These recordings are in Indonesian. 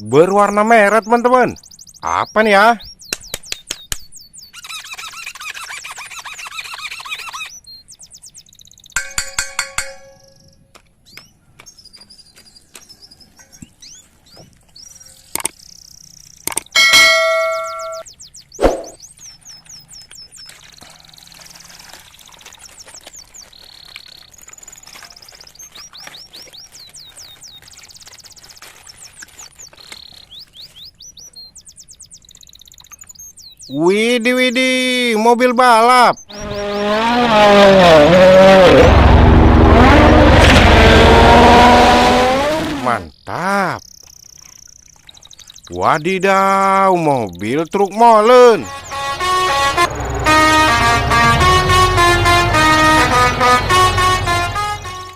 berwarna merah teman-teman. Apa nih ya? Widih, widih, mobil balap. Mantap. Wadidaw, mobil truk molen.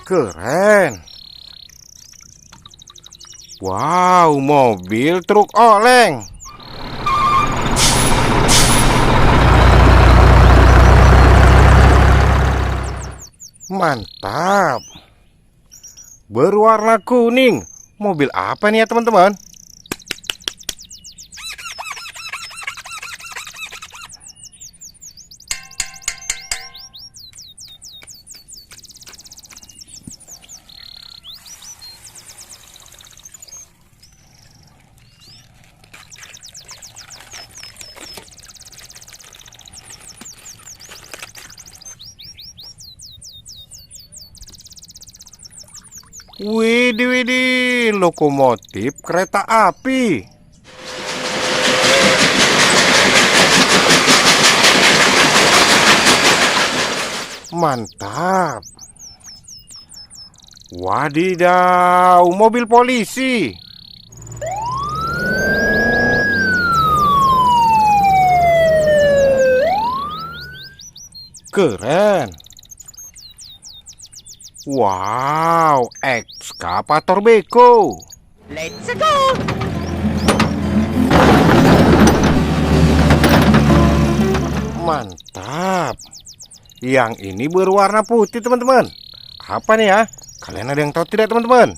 Keren. Wow, mobil truk oleng. Mantap. Berwarna kuning. Mobil apa nih ya teman-teman? Widih, widih, lokomotif kereta api. Mantap. Wadidaw, mobil polisi. Keren. Wow, ekskavator beko. Let's go! Mantap. Yang ini berwarna putih teman-teman. Apa nih ya? Kalian ada yang tahu tidak teman-teman?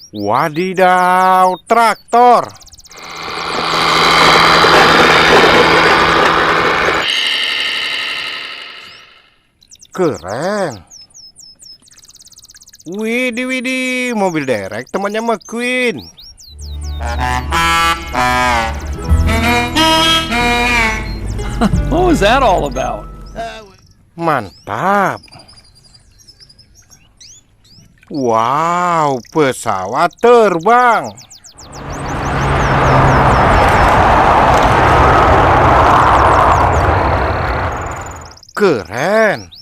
Wadidaw, traktor. Keren. Widih, widih, mobil derek temannya McQueen. What was that all about? Mantap. Wow, pesawat terbang. Keren.